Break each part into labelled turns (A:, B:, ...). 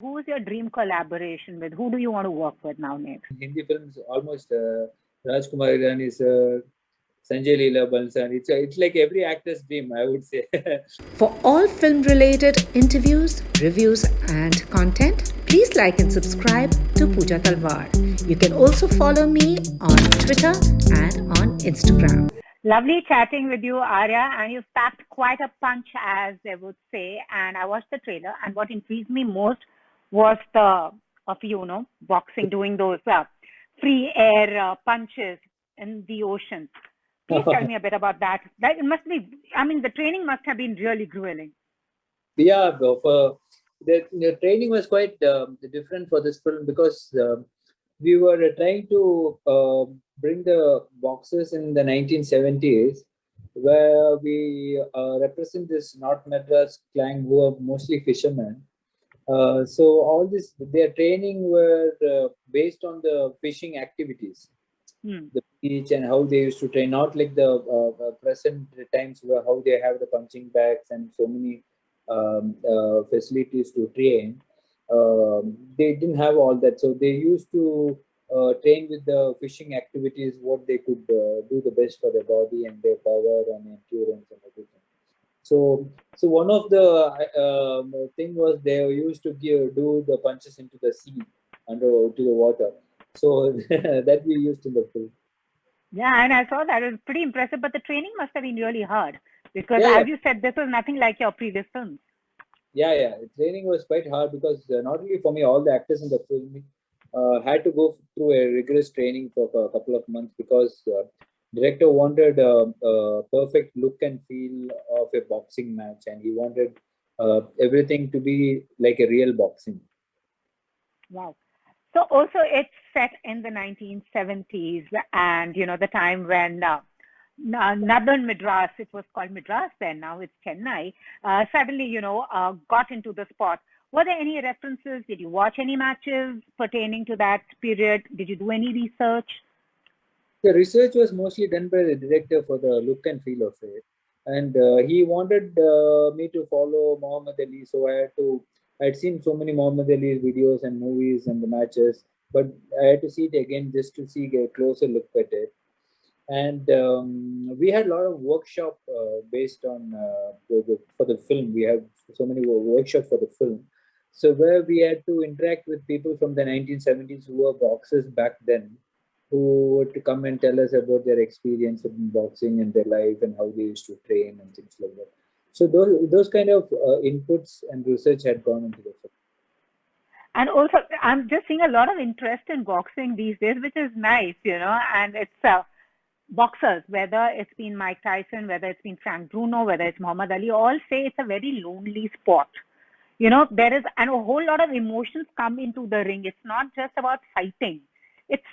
A: Who is your dream collaboration with? Who do you want to work with now next?
B: Hindi films almost Rajkumar, Hirani, Sanjay, Bhansali. It's like every actor's dream, I would say.
C: For all film related interviews, reviews, and content, please like and subscribe to Pooja Talwar. You can also follow me on Twitter and on Instagram.
A: Lovely chatting with you, Arya, and you've packed quite a punch, as they would say. And I watched the trailer, and what intrigued me most was the of boxing, doing those free air punches in the ocean. Please tell me a bit about that. That it must be. I mean, the training must have been really grueling.
B: Yeah, the training was quite different for this film because we were trying to bring the boxers in the 1970s, where we represent this North Madras clan who are mostly fishermen. So all this, their training were based on the fishing activities, the beach and how they used to train. Not like the present times where how they have the punching bags and so many facilities to train. They didn't have all that, so they used to train with the fishing activities, what they could do the best for their body and their power and endurance and everything. So one of the thing was they used to do the punches into the sea, under to the water. So that we used in the film.
A: Yeah, and I saw that. It was pretty impressive, but the training must have been really hard because,
B: Yeah, yeah,
A: as you said, this was nothing like your previous films.
B: yeah. The training was quite hard because not only for me, all the actors in the film had to go through a rigorous training for a couple of months because director wanted a perfect look and feel of a boxing match, and he wanted everything to be like a real boxing.
A: Wow. So also it's set in the 1970s and the time when Northern Madras, it was called Madras then, now it's Chennai, suddenly got into the spot. Were there any references? Did you watch any matches pertaining to that period? Did you do any research?
B: The research was mostly done by the director for the look and feel of it, and he wanted me to follow Muhammad Ali, so I had to. I had seen so many Muhammad Ali videos and movies and the matches, but I had to see it again just to see a closer look at it. And we had a lot of workshop based on for the film. We have so many workshop for the film, so where we had to interact with people from the 1970s who were boxers back then, who would to come and tell us about their experience in boxing and their life and how they used to train and things like that. So those kind of inputs and research had gone into the film.
A: And also, I'm just seeing a lot of interest in boxing these days, which is nice, and it's boxers, whether it's been Mike Tyson, whether it's been Frank Bruno, whether it's Muhammad Ali, all say it's a very lonely sport. There is, and a whole lot of emotions come into the ring. It's not just about fighting. It's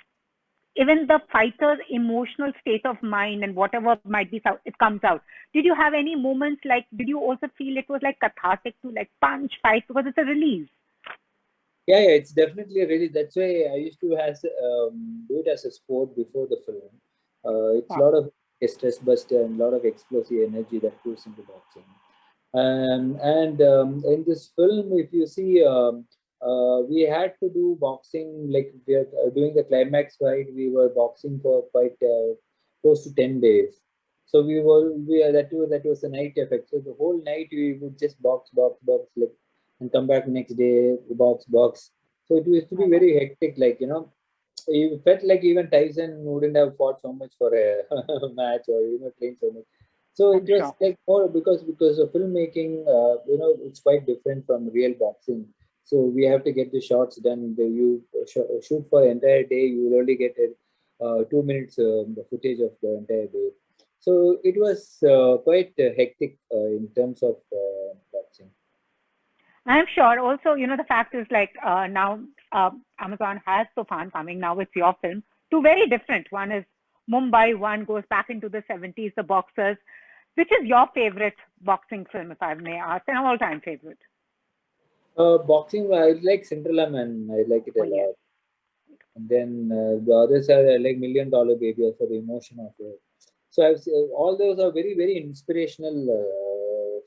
A: even the fighter's emotional state of mind and whatever might be, it comes out. Did you have any moments like, did you also feel it was like cathartic to like punch, fight, because it's a release?
B: Yeah, it's definitely a really. That's why I used to do it as a sport before the film. It's a
A: Wow.
B: lot of a stress buster and a lot of explosive energy that goes into boxing. And in this film, if you see, we had to do boxing like we are doing the climax fight. We were boxing for quite close to 10 days. So that was a night effect. So the whole night we would just box, like, and come back next day, box. So it used to be
A: Oh, wow.
B: very hectic, like you felt like even Tyson wouldn't have fought so much for a match or trained so much. So it
A: I'm
B: was
A: sure.
B: like more because of filmmaking, it's quite different from real boxing. So we have to get the shots done. You shoot for the entire day. You will only get 2 minutes the footage of the entire day. So it was quite hectic in terms of boxing.
A: I'm sure. Also, the fact is like now Amazon has Toofaan coming now. It's your film. Two very different. One is Mumbai. One goes back into the 70s, the boxers. Which is your favorite boxing film, if I may ask, an all-time favorite?
B: Boxing, I like Cinderella Man. I like it
A: Oh,
B: a
A: yes.
B: lot. And then the others are like Million Dollar Baby for the emotion of it. So all those are very very inspirational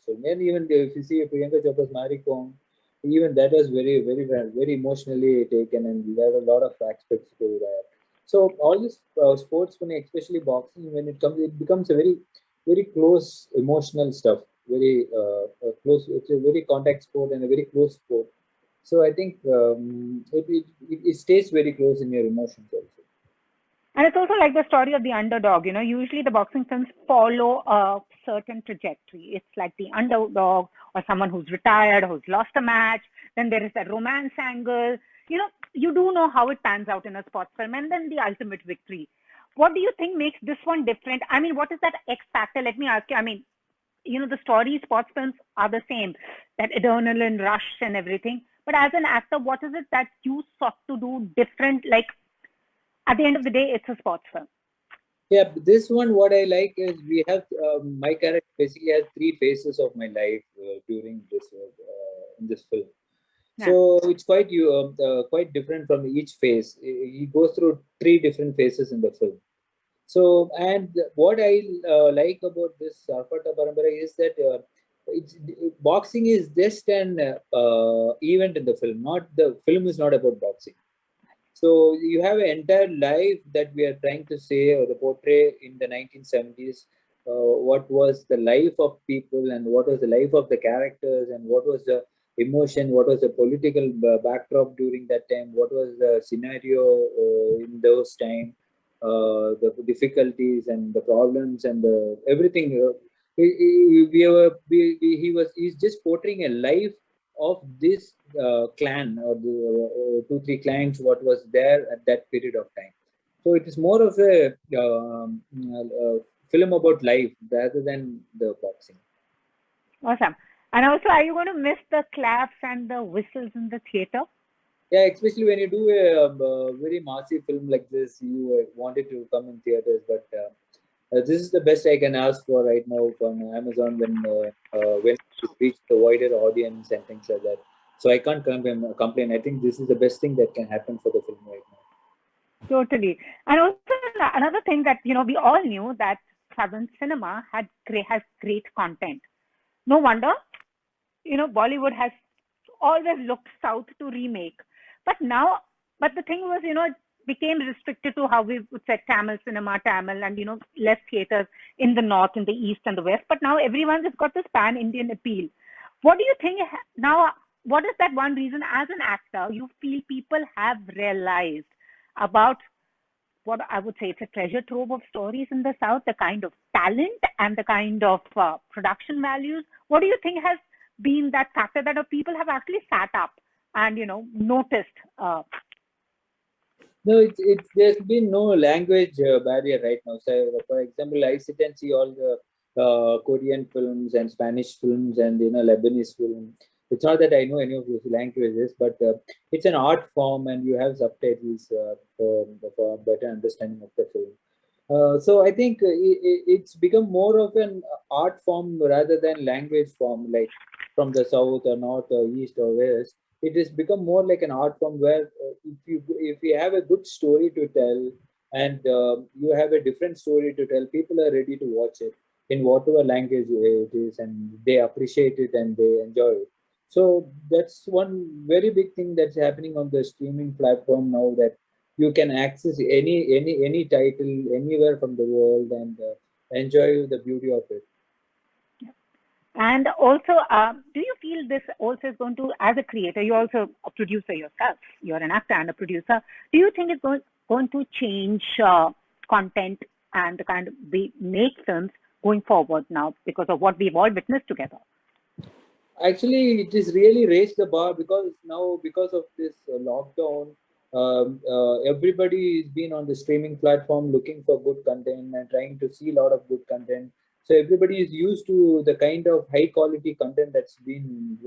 B: film. And even if you see Priyanka Chopra's Marie Kom, even that was very emotionally taken, and there were a lot of aspects to that. So all this sports, when especially boxing, when it becomes a very close emotional stuff. Very close. It's a very contact sport and a very close sport. So I think it stays very close in your emotions also.
A: And it's also like the story of the underdog. Usually the boxing films follow a certain trajectory. It's like the underdog or someone who's retired, who's lost a match. Then there is that romance angle. You do know how it pans out in a sports film, and then the ultimate victory. What do you think makes this one different? I mean, what is that X factor? Let me ask you. I mean, the story sports films are the same, that adrenaline rush and everything. But as an actor, what is it that you sought to do different? Like, at the end of the day, it's a sports film.
B: Yeah, this one, what I like is we have my character basically has three phases of my life during this in this film.
A: Yeah.
B: So it's quite different from each phase. He goes through three different phases in the film. So, and what I like about this Sarpatta Parambarai is that boxing is just an event in the film. Not the film is not about boxing. So you have an entire life that we are trying to say or the portray in the 1970s. What was the life of people, and what was the life of the characters, and what was the emotion, what was the political backdrop during that time, what was the scenario in those time, the difficulties and the problems and the everything. He's just portraying a life of this clan or the two three clans what was there at that period of time. So it is more of a film about life rather than the boxing.
A: Awesome. And also, are you going to miss the claps and the whistles in the theater?
B: Yeah, especially when you do a very massive film like this, you wanted to come in theaters, but this is the best I can ask for right now from Amazon when it reach the wider audience and things like that. So I can't complain. I think this is the best thing that can happen for the film right now.
A: Totally. And also another thing that we all knew that Southern cinema has great content. No wonder Bollywood has always looked south to remake. But the thing was, it became restricted to how we would say Tamil cinema, Tamil, and less theaters in the north, in the east, and the west. But now everyone's has got this pan-Indian appeal. What do you think now? What is that one reason, as an actor, you feel people have realized about what I would say it's a treasure trove of stories in the south, the kind of talent and the kind of production values? What do you think has been that factor that people have actually sat up and noticed?
B: No, there's been no language barrier right now. So, for example, I sit and see all the Korean films and Spanish films and Lebanese films. It's not that I know any of those languages, but it's an art form, and you have subtitles for better understanding of the film. So I think it's become more of an art form rather than language form, like from the south or north or east or west. It has become more like an art form where if you have a good story to tell, and you have a different story to tell, people are ready to watch it in whatever language it is, and they appreciate it and they enjoy it. So that's one very big thing that's happening on the streaming platform now, that you can access any title anywhere from the world and enjoy the beauty of it.
A: And also, do you feel this also is going to, as a creator, you're also a producer yourself, you're an actor and a producer, do you think it's going to change content and the kind of we make films going forward now because of what we've all witnessed together?
B: Actually, it is really raised the bar, because now, because of this lockdown, everybody has been on the streaming platform looking for good content and trying to see a lot of good content. So everybody is used to the kind of high quality content that's been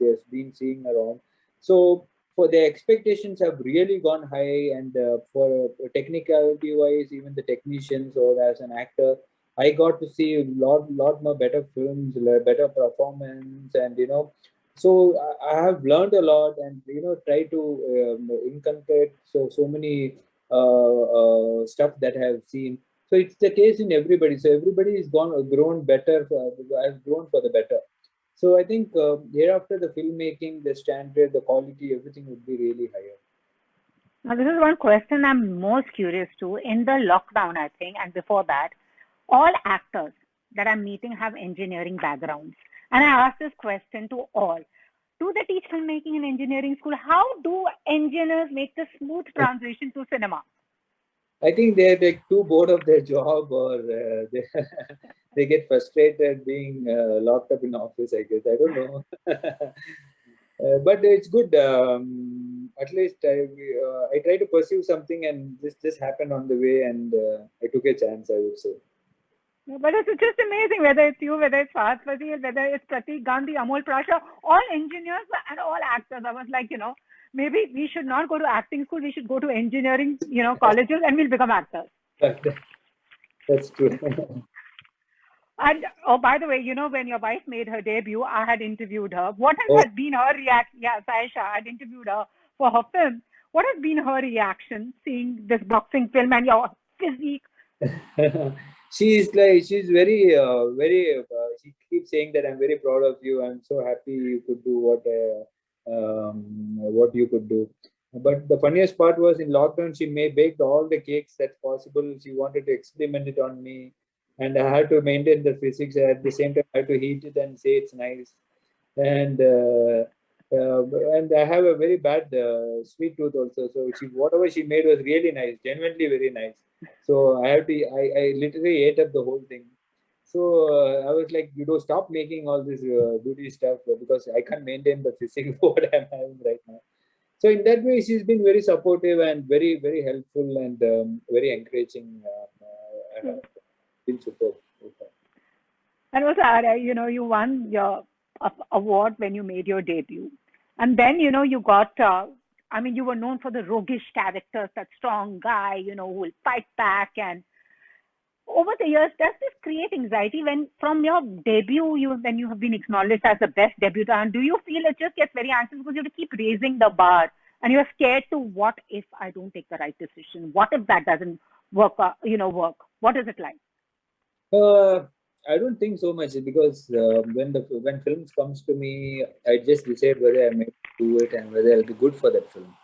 B: there's been seeing around. So for the expectations have really gone high, and for technicality wise, even the technicians or as an actor, I got to see a lot more better films, better performance, and so I have learned a lot, and try to inculcate so many stuff that I have seen. So it's the case in everybody. So everybody has grown better, has grown for the better. So I think hereafter the filmmaking, the standard, the quality, everything would be really higher.
A: Now, this is one question I'm most curious to. In the lockdown, I think, and before that, all actors that I'm meeting have engineering backgrounds. And I asked this question to all. Do they teach filmmaking in engineering school? How do engineers make the smooth transition to cinema?
B: I think they're like too bored of their job, or they, they get frustrated being locked up in office, I guess. I don't know. But it's good. At least I try to pursue something, and this happened on the way, and I took a chance, I would say.
A: But it's just amazing, whether it's you, whether it's Fahad Fazil, whether it's Pratik Gandhi, Amol Prasha, all engineers and all actors. I was like, maybe we should not go to acting school. We should go to engineering, colleges, and we'll become actors.
B: That's true.
A: And oh, by the way, when your wife made her debut, I had interviewed her. What has been her reaction? Yeah, Sayyeshaa, I had interviewed her for her film. What has been her reaction seeing this boxing film and your physique?
B: She's very, she keeps saying that I'm very proud of you. I'm so happy you could do what you could do. But the funniest part was in lockdown, she baked all the cakes that's possible. She wanted to experiment it on me, and I had to maintain the physics. At the same time, I had to heat it and say it's nice. And I have a very bad sweet tooth also. So whatever she made was really nice, genuinely very nice. So I literally ate up the whole thing. So I was like, stop making all this beauty stuff because I can't maintain the physique what I'm having right now. So in that way, she's been very supportive and very, very helpful and very encouraging. Been superb.
A: And also, Arya, you won your award when you made your debut. And then, you got, you were known for the roguish characters, that strong guy, who will fight back. And over the years, does this create anxiety when from your debut, when you have been acknowledged as the best debutant, do you feel it just gets very anxious because you have to keep raising the bar and you're scared to what if I don't take the right decision? What if that doesn't work? What is it like?
B: I don't think so much because when films comes to me, I just decide whether I may do it and whether I'll be good for that film,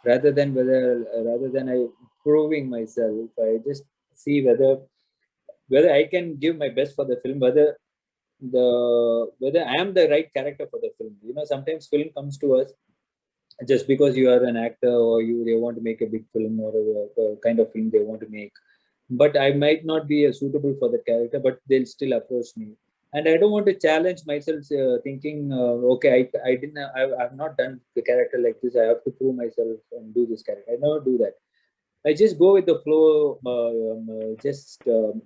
B: rather than I proving myself. I just see whether I can give my best for the film, whether I am the right character for the film. Sometimes film comes to us just because you are an actor or they want to make a big film or a kind of film they want to make. But I might not be suitable for that character, but they'll still approach me. And I don't want to challenge myself thinking, okay, I've not done the character like this. I have to prove myself and do this character. I never do that. I just go with the flow,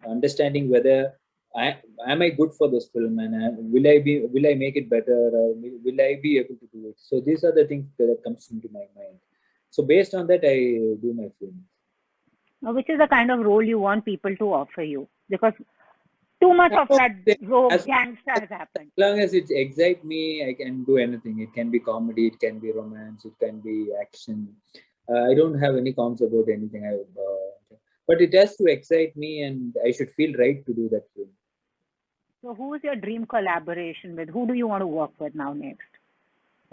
B: understanding whether am I good for this film and will I make it better? Will I be able to do it? So these are the things that comes into my mind. So based on that, I do my film.
A: Which is the kind of role you want people to offer you? Because too much of that rogue gangster has happened.
B: As long as it excites me, I can do anything. It can be comedy, it can be romance, it can be action. I don't have any qualms about anything. But it has to excite me, and I should feel right to do that film.
A: So, who is your dream collaboration with? Who do you want to work with now next?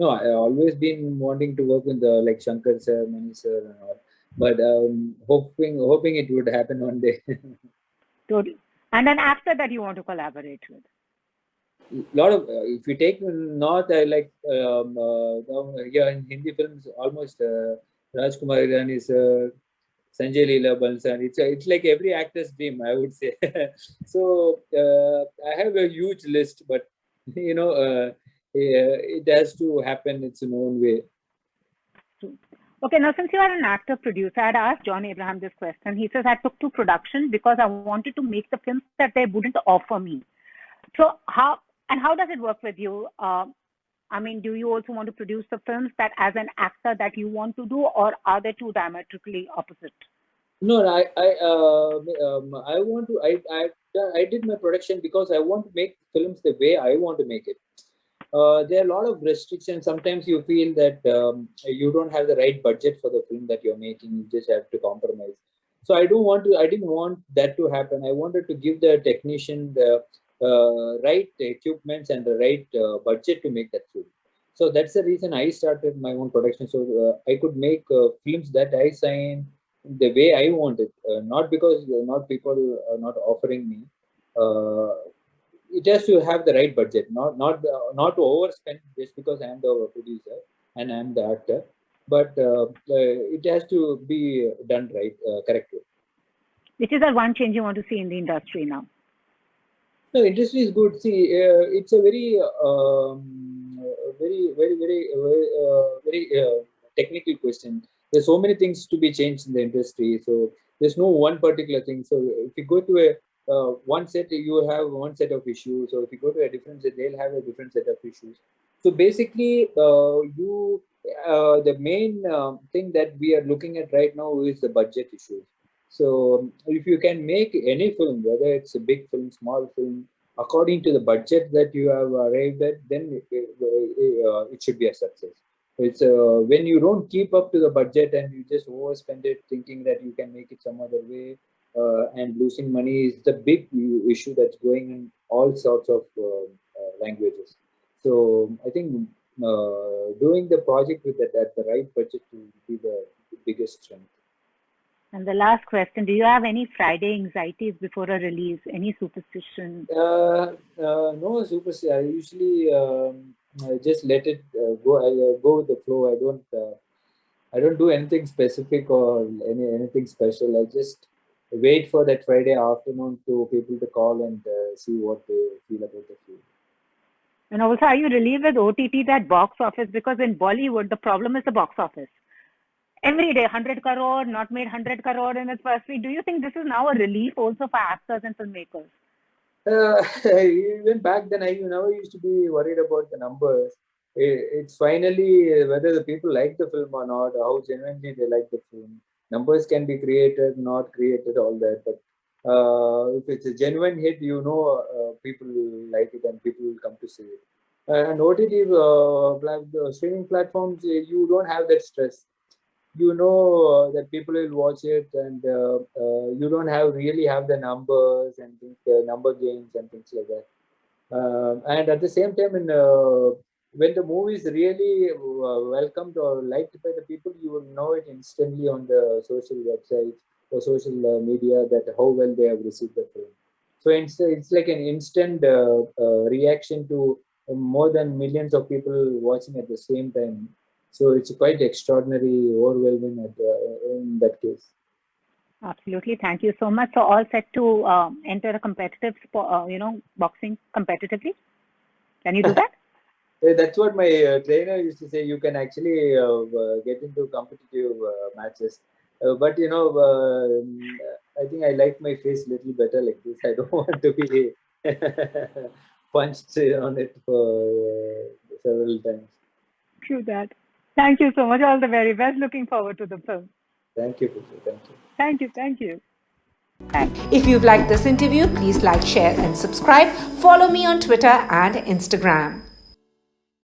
B: No, I've always been wanting to work with like Shankar sir, Mani sir, and all. But hoping it would happen one day.
A: Totally. And then after that, you want to collaborate with?
B: Lot of if you take North, I like in Hindi films almost Rajkumar, Hirani sir, Sanjay, Bhansali. It's like every actor's dream, I would say. So I have a huge list, but it has to happen its own way.
A: Okay, now since you are an actor producer, I had asked John Abraham this question. He says, I took to production because I wanted to make the films that they wouldn't offer me. So how does it work with you? Do you also want to produce the films that as an actor that you want to do, or are they two diametrically opposite?
B: No, I want to. I did my production because I want to make films the way I want to make it. There are a lot of restrictions. Sometimes you feel that you don't have the right budget for the film that you're making. You just have to compromise. So I didn't want that to happen. I wanted to give the technician right equipments and the right budget to make that film. So that's the reason I started my own production. So I could make films that I sign the way I want it, not because not people are not offering me. Uh, it has to have the right budget, not to overspend just because I am the producer and I am the actor, but it has to be done right, correctly.
A: Which is the one change you want to see in the industry now?
B: No, industry is good. See, it's a very technical question. There's so many things to be changed in the industry. So there's no one particular thing. So if you go to a one set, you have one set of issues. So if you go to a different set, they'll have a different set of issues. So basically, the main thing that we are looking at right now is the budget issue. So if you can make any film, whether it's a big film, small film, according to the budget that you have arrived at, then it should be a success. It's when you don't keep up to the budget and you just overspend it, thinking that you can make it some other way, and losing money is the big issue that's going in all sorts of languages. So I think doing the project with that at the right budget will be the biggest strength.
A: And the last question, do you have any Friday anxieties before a release? Any superstition?
B: No superstition. I usually I just let it go. I go with the flow. I don't do anything specific or anything special. I just wait for that Friday afternoon to people to call and see what they feel about the film.
A: And also, are you relieved with OTT, that box office? Because in Bollywood, the problem is the box office. Every day, 100 crore, not made 100 crore in its first week. Do you think this is now a relief also for actors and filmmakers?
B: Even back then, I never used to be worried about the numbers. It's finally whether the people like the film or not, how genuinely they like the film. Numbers can be created, not created, all that. But if it's a genuine hit, people like it and people will come to see it. And OTT, streaming platforms, you don't have that stress. That people will watch it, and you don't really have the numbers and things, number games and things like that. And at the same time, when the movie is really welcomed or liked by the people, you will know it instantly on the social websites or social media that how well they have received the film. So it's like an instant reaction to more than millions of people watching at the same time. So it's quite extraordinary, overwhelming in that case.
A: Absolutely. Thank you so much. So all set to enter a competitive, boxing competitively. Can you do that?
B: That's what my trainer used to say. You can actually get into competitive matches. But I think I like my face a little better like this. I don't want to be punched on it for several times.
A: True that. Thank you so much. All the very best. Looking forward to the film.
B: Thank you, Puja. Thank you.
A: Thank you. Thank you.
C: If you've liked this interview, please like, share, and subscribe. Follow me on Twitter and Instagram.